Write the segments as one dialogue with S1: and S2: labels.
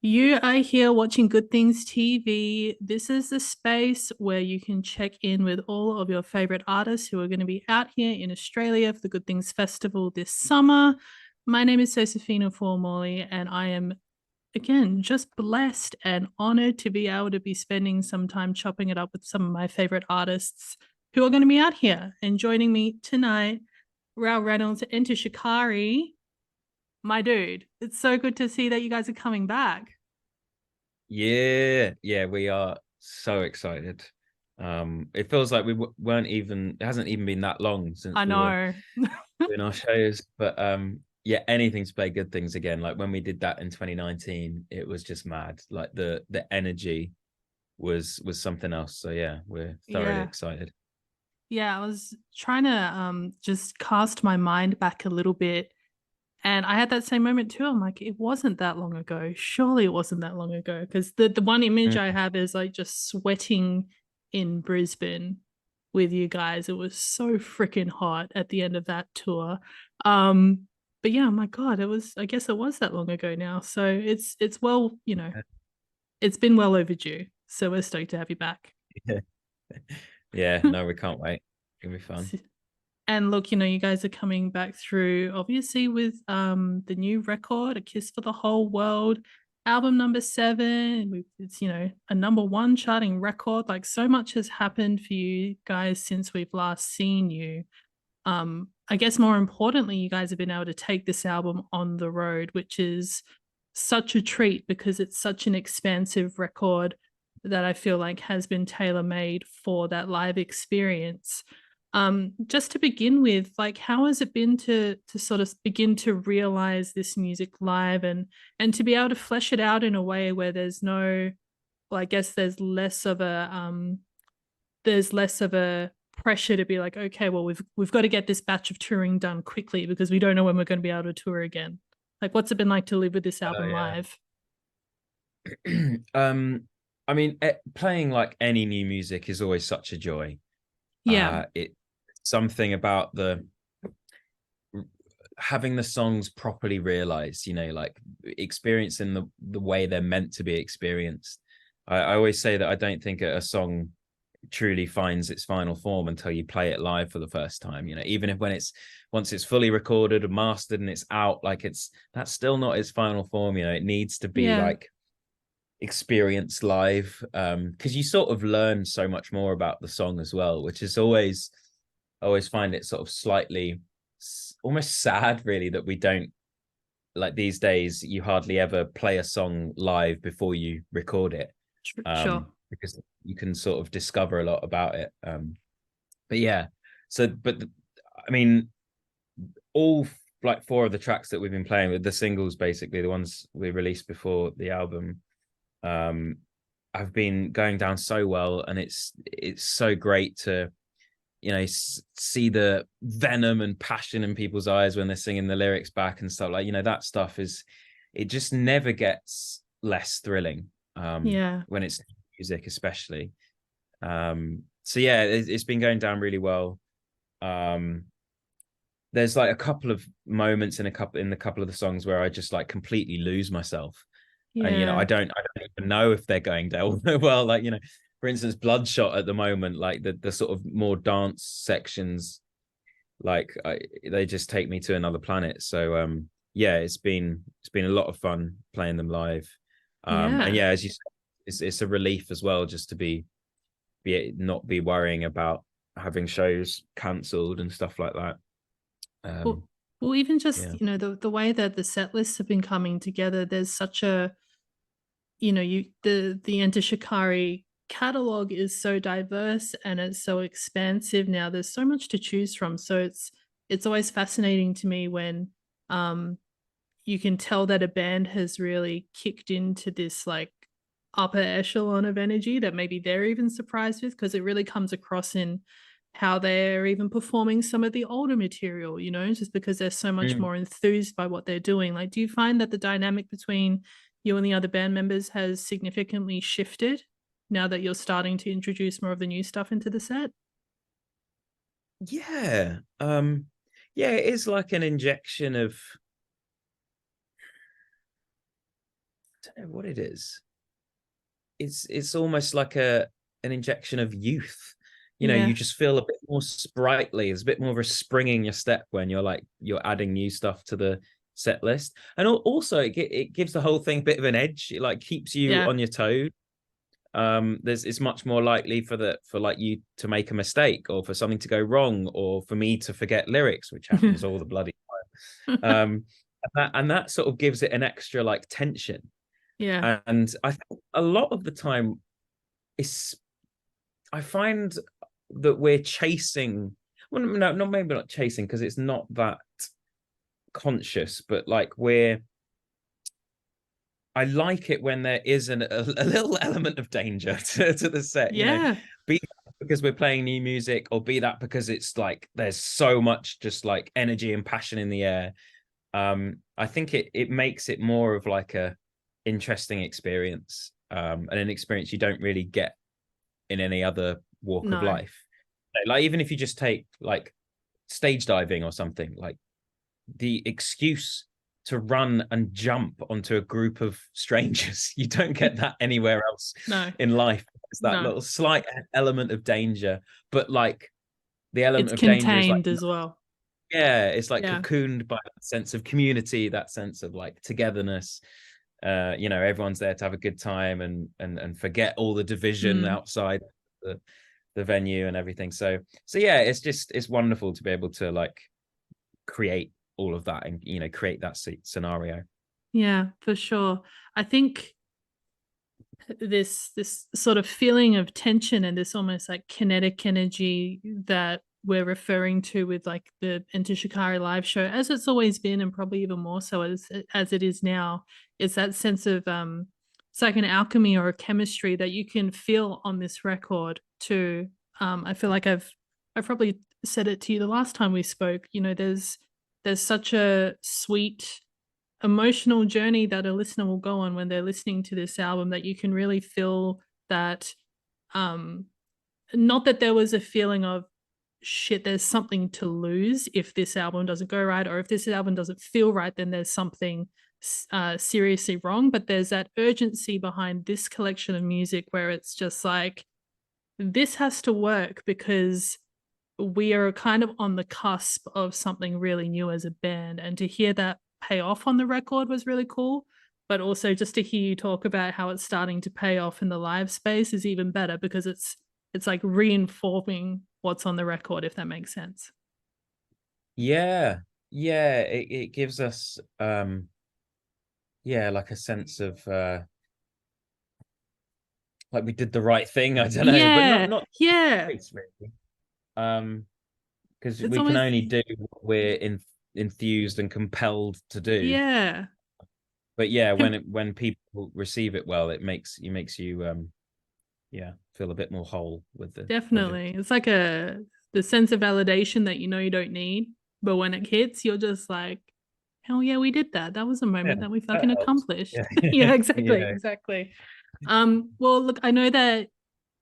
S1: You are here watching Good Things TV. This is the space where you can check in with all of your favorite artists who are going to be out here in Australia for the Good Things Festival this summer. My name is Josephina Formoli, and I am, again, just blessed and honored to be able to be spending some time chopping it up with some of my favorite artists who are going to be out here. And joining me tonight, Rou Reynolds, Enter Shikari, my dude. It's so good to see that you guys are coming back.
S2: Yeah, we are so excited. It feels like weren't even, it hasn't even been that long
S1: I
S2: since we were
S1: know.
S2: doing our shows. But yeah, anything to play good things again. Like when we did that in 2019, it was just mad. Like the energy was something else. So yeah, we're thoroughly
S1: Yeah.
S2: excited.
S1: Yeah, I was trying to just cast my mind back a little bit, and I had that same moment too. I'm like, it wasn't that long ago. Surely it wasn't that long ago, because the one image I
S2: Mm.
S1: have is like just sweating in Brisbane with you guys. It was so freaking hot at the end of that tour. Um but yeah, my God, it was, I guess it was that long ago now. So it's well, it's been well overdue. So we're stoked to have you back.
S2: Yeah, yeah. No, we can't wait. It'll be fun.
S1: And look, you guys are coming back through obviously with the new record, A Kiss for the Whole World, album number 7. It's, a number 1 charting record. Like, so much has happened for you guys since we've last seen you. I guess more importantly, you guys have been able to take this album on the road, which is such a treat because it's such an expansive record that I feel like has been tailor made for that live experience. Just to begin with, like, how has it been to sort of begin to realize this music live and to be able to flesh it out in a way where there's no, well, I guess there's less of a pressure to be like, okay, well, we've got to get this batch of touring done quickly because we don't know when we're going to be able to tour again. Like, what's it been like to live with this
S2: Oh
S1: album
S2: yeah.
S1: live?
S2: I mean, playing like any new music is always such a joy.
S1: Yeah,
S2: It something about the having the songs properly realized, like experiencing the way they're meant to be experienced. I always say that I don't think a song truly finds its final form until you play it live for the first time. Even if when it's once it's fully recorded and mastered and it's out, like that's still not its final form. It needs to be
S1: yeah,
S2: like experienced live, because you sort of learn so much more about the song as well, which is always I always find it sort of slightly almost sad, really, that we don't, like, these days you hardly ever play a song live before you record it,
S1: sure.
S2: because you can sort of discover a lot about it. But yeah, I mean, all like 4 of the tracks that we've been playing with the singles, basically the ones we released before the album, um, have been going down so well, and it's so great to see the venom and passion in people's eyes when they're singing the lyrics back and stuff. Like, that stuff is, it just never gets less thrilling,
S1: Yeah,
S2: when it's music, especially. So yeah, it's been going down really well. um there's like a couple of moments in a couple of the songs where I just like completely lose myself, and
S1: yeah,
S2: I don't even know if they're going down well. Like, for instance, Bloodshot at the moment, like the sort of more dance sections, like they just take me to another planet. So yeah, it's been a lot of fun playing them live. And
S1: yeah.
S2: yeah, as you said, it's a relief as well, just to be not be worrying about having shows cancelled and stuff like that.
S1: Well,
S2: um
S1: well, even just,
S2: yeah.
S1: the way that the set lists have been coming together, there's such a, the Enter Shikari catalog is so diverse and it's so expansive now. There's so much to choose from. So it's always fascinating to me when um you can tell that a band has really kicked into this like upper echelon of energy that maybe they're even surprised with, because it really comes across in how they're even performing some of the older material, just because they're so much
S2: Mm.
S1: more enthused by what they're doing. Like, do you find that the dynamic between you and the other band members has significantly shifted now that you're starting to introduce more of the new stuff into the set?
S2: Yeah. Yeah, it is like an injection of don't know what it is. It's almost like an injection of youth. You know,
S1: Yeah.
S2: you just feel a bit more sprightly. There's a bit more of a spring in your step when you're adding new stuff to the set list, and also it gives the whole thing a bit of an edge. It like keeps you
S1: Yeah.
S2: on your toes. It's much more likely for like you to make a mistake, or for something to go wrong, or for me to forget lyrics, which happens all the bloody time. And that sort of gives it an extra like tension.
S1: Yeah.
S2: And I think a lot of the time, it's I find that we're chasing. Well, no, not maybe not chasing, because it's not that conscious, but like I like it when there is a little element of danger to the set, you know,
S1: Yeah.
S2: be that because we're playing new music, or be that because it's like there's so much just like energy and passion in the air. I think it makes it more of like a interesting experience, and an experience you don't really get in any other walk of
S1: No.
S2: life. Like even if you just take like stage diving or something, like the excuse to run and jump onto a group of strangers. You don't get that anywhere else
S1: No.
S2: in life. It's that
S1: No.
S2: little slight element of danger, but like the
S1: It's
S2: element of danger is like,
S1: contained as well.
S2: yeah, it's like
S1: Yeah.
S2: cocooned by that sense of community, that sense of like togetherness. You know, everyone's there to have a good time and forget all the division
S1: Mm.
S2: outside the venue and everything. So yeah, it's wonderful to be able to like create all of that, and you know, create that scenario.
S1: Yeah, for sure. I think this sort of feeling of tension and this almost like kinetic energy that we're referring to with like the Enter Shikari live show, as it's always been, and probably even more so as it is now, is that sense of it's like an alchemy or a chemistry that you can feel on this record too. I feel like I've probably said it to you the last time we spoke. You know, there's such a sweet emotional journey that a listener will go on when they're listening to this album, that you can really feel that um not that there was a feeling of shit, there's something to lose if this album doesn't go right, or if this album doesn't feel right, then there's something seriously wrong. But there's that urgency behind this collection of music where it's just like, this has to work because we are kind of on the cusp of something really new as a band. And to hear that pay off on the record was really cool. But also just to hear you talk about how it's starting to pay off in the live space is even better, because it's like reinforming what's on the record, if that makes sense.
S2: Yeah, yeah, it gives us yeah, like a sense of like we did the right thing. I don't know, but not
S1: Yeah,
S2: not
S1: yeah.
S2: it's really. Um, because
S1: It's
S2: we can
S1: almost,
S2: only do what we're enthused and compelled to do.
S1: yeah.
S2: But yeah,
S1: Com-
S2: when people receive it well, it makes you yeah, feel a bit more whole with the project.
S1: Definitely. It's like the sense of validation that you know you don't need, but when it hits, you're just like, hell yeah, we did that. That was a
S2: Yeah,
S1: moment that we
S2: that
S1: fucking
S2: helps.
S1: accomplished.
S2: Yeah.
S1: Yeah, exactly,
S2: Yeah.
S1: exactly. Well, look, I know that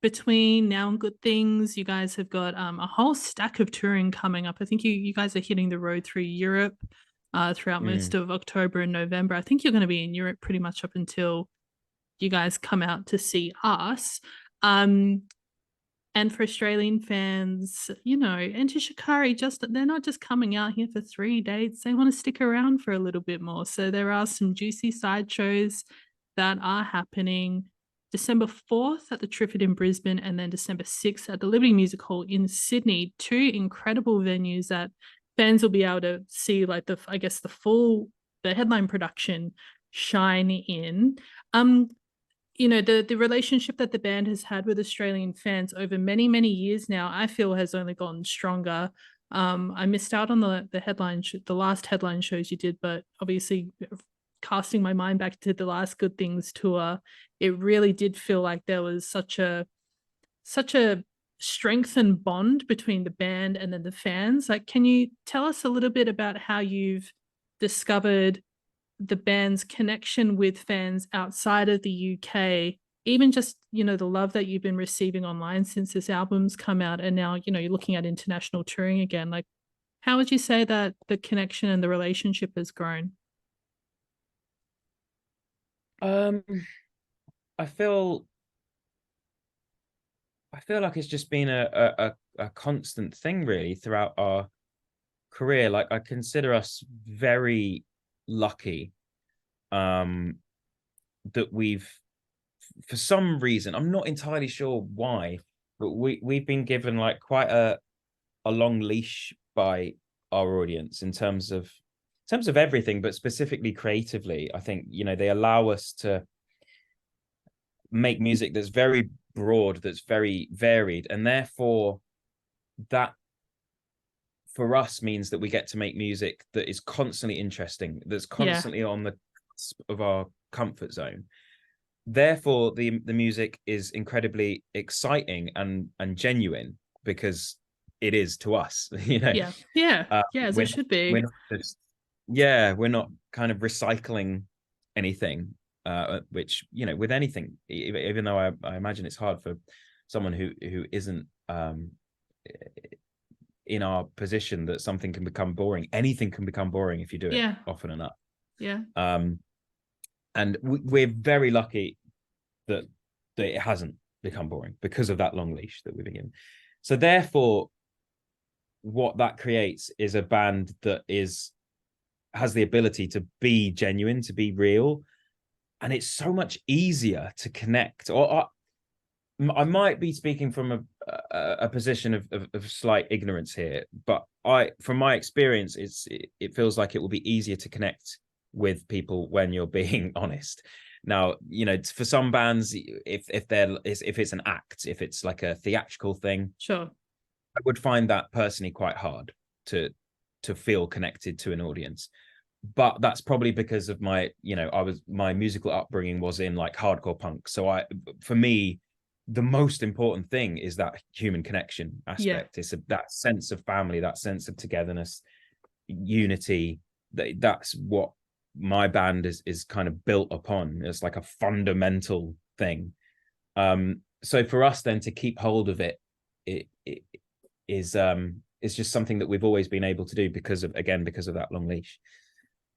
S1: between now and Good Things, you guys have got a whole stack of touring coming up. I think you guys are hitting the road through Europe throughout most
S2: Mm.
S1: of October and November. I think you're going to be in Europe pretty much up until you guys come out to see us. Um, and for Australian fans, you know, Enter Shikari, just they're not just coming out here for 3 dates. They want to stick around for a little bit more. So there are some juicy side shows that are happening. December 4th at the Triffid in Brisbane, and then December 6th at the Liberty Music Hall in Sydney. Two incredible venues that fans will be able to see, like I guess the headline production shine in. You know, the relationship that the band has had with Australian fans over many years now, I feel has only gotten stronger. I missed out on the last headline shows you did, but obviously casting my mind back to the last Good Things tour, it really did feel like there was such a strengthened bond between the band and then the fans. Like, can you tell us a little bit about how you've discovered the band's connection with fans outside of the UK, even just, you know, the love that you've been receiving online since this album's come out, and now, you know, you're looking at international touring again. Like, how would you say that the connection and the relationship has grown?
S2: Um, I feel like it's just been a constant thing really throughout our career. Like I consider us very lucky um that we've, for some reason, I'm not entirely sure why, but we've been given like quite a long leash by our audience in terms of everything, but specifically creatively. I think, you know, they allow us to make music that's very broad, that's very varied, and therefore that for us means that we get to make music that is constantly interesting, that's
S1: Yeah,
S2: constantly on the cusp of our comfort zone. Therefore, the music is incredibly exciting and genuine because it is to us. You know,
S1: yeah, yeah, yeah, as it
S2: we're
S1: should
S2: we're
S1: be.
S2: not just, yeah, we're not kind of recycling anything. Which, you know, with anything, even though I imagine it's hard for someone who isn't in our position, that something can become boring. Anything can become boring if you do it
S1: Yeah,
S2: often enough.
S1: yeah,
S2: Um, and we're very lucky that it hasn't become boring because of that long leash that we've been given. So therefore, what that creates is a band that has the ability to be genuine, to be real, and it's so much easier to connect. Or I might be speaking from a position of slight ignorance here, but from my experience, it feels like it will be easier to connect with people when you're being honest. Now, you know, for some bands, if it's an act, if it's like a theatrical thing,
S1: sure.
S2: I would find that personally quite hard to feel connected to an audience. But that's probably because of my musical upbringing was in like hardcore punk. So for me, the most important thing is that human connection
S1: Yeah,
S2: aspect. It's that sense of family, that sense of togetherness, unity. That's what my band is kind of built upon. It's like a fundamental thing. So for us then to keep hold of it is just something that we've always been able to do because of that long leash.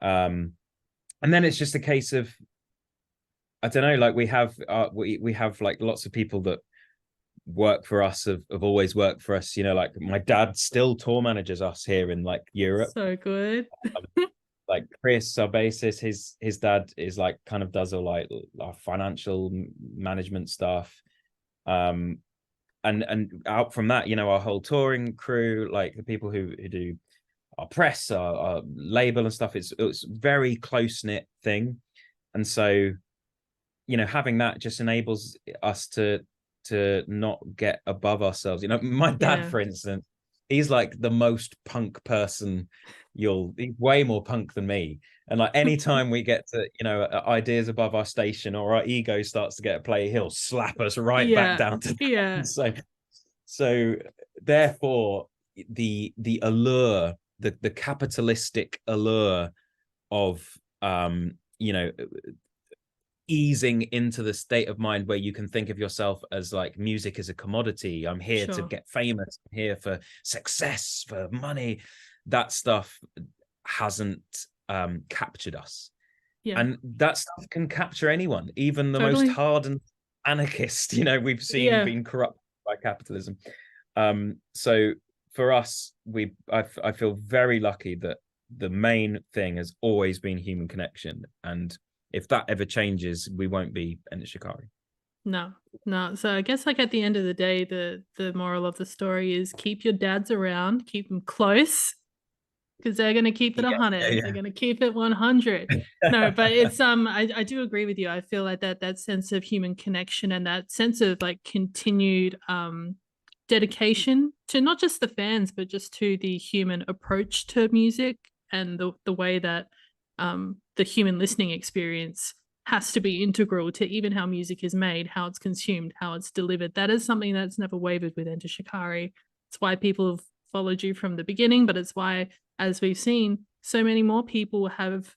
S2: And then it's just a case of, I don't know, like we have like lots of people that work for us, have always worked for us, you know, like my dad still tour manages us here in like Europe.
S1: so good.
S2: um, like Chris, our bassist, his dad is like kind of does all like our financial management stuff. um and out from that, you know, our whole touring crew, like the people who do our press, our label and stuff, it's very close knit thing. And so, you know, having that just enables us to not get above ourselves. You know, my dad,
S1: Yeah,
S2: for instance, he's like the most punk person he's way more punk than me. And like anytime we get to, you know, ideas above our station or our ego starts to get a play, he'll slap us right back
S1: yeah,
S2: down to
S1: yeah,
S2: that. So therefore the allure, the capitalistic allure of you know, easing into the state of mind where you can think of yourself as like music is a commodity. I'm here to
S1: sure.
S2: get famous. I'm here for success, for money. That stuff hasn't captured us.
S1: Yeah,
S2: And that stuff can capture anyone, even the most
S1: totally.
S2: hardened anarchist, you know, we've seen
S1: Yeah,
S2: being corrupted by capitalism. So for us, I feel very lucky that the main thing has always been human connection. And if that ever changes, we won't be Enter Shikari.
S1: no, no. So I guess like at the end of the day, the moral of the story is keep your dads around, keep them close, because they're gonna keep it
S2: Yeah,
S1: 100. They're
S2: yeah,
S1: gonna keep it 100. No, but
S2: yeah.
S1: it's I do agree with you. I feel like that sense of human connection and that sense of like continued dedication to not just the fans, but just to the human approach to music and the way that the human listening experience has to be integral to even how music is made, how it's consumed, how it's delivered. That is something that's never wavered with Enter Shikari. It's why people have followed you from the beginning, but it's why, as we've seen, so many more people have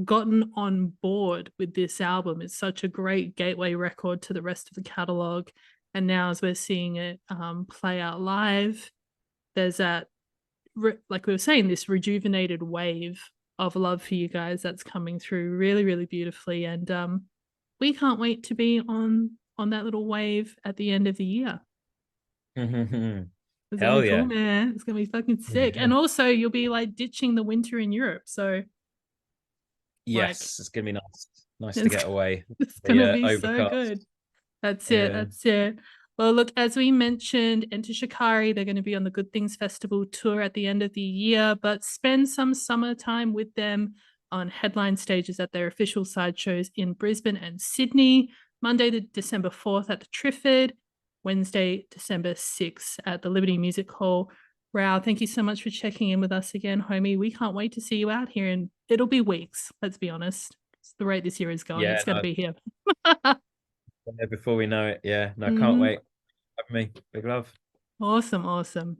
S1: gotten on board with this album. It's such a great gateway record to the rest of the catalog. And now, as we're seeing it play out live, there's that, like we were saying, this rejuvenated wave of love for you guys that's coming through really, really beautifully. And we can't wait to be on that little wave at the end of the year. It's gonna
S2: Hell
S1: be cool,
S2: yeah.
S1: man. It's gonna be fucking sick. And also you'll be like ditching the winter in Europe. So like
S2: Yes, it's gonna be nice. Nice to
S1: it's
S2: get away.
S1: it's gonna
S2: The
S1: be so
S2: overcast.
S1: good. That's it.
S2: Yeah.
S1: That's it. Well, look, as we mentioned, Enter Shikari, they're going to be on the Good Things Festival tour at the end of the year, but spend some summertime with them on headline stages at their official side shows in Brisbane and Sydney, Monday, December 4th at the Triffid, Wednesday, December 6th at the Liberty Music Hall. Rou, thank you so much for checking in with us again, homie. We can't wait to see you out here, and it'll be weeks, let's be honest. It's the rate this year is going,
S2: Yeah,
S1: it's going to
S2: no,
S1: be here.
S2: before we know it. Yeah, no, can't
S1: Mhm.
S2: wait. Have me. Big love.
S1: Awesome, awesome.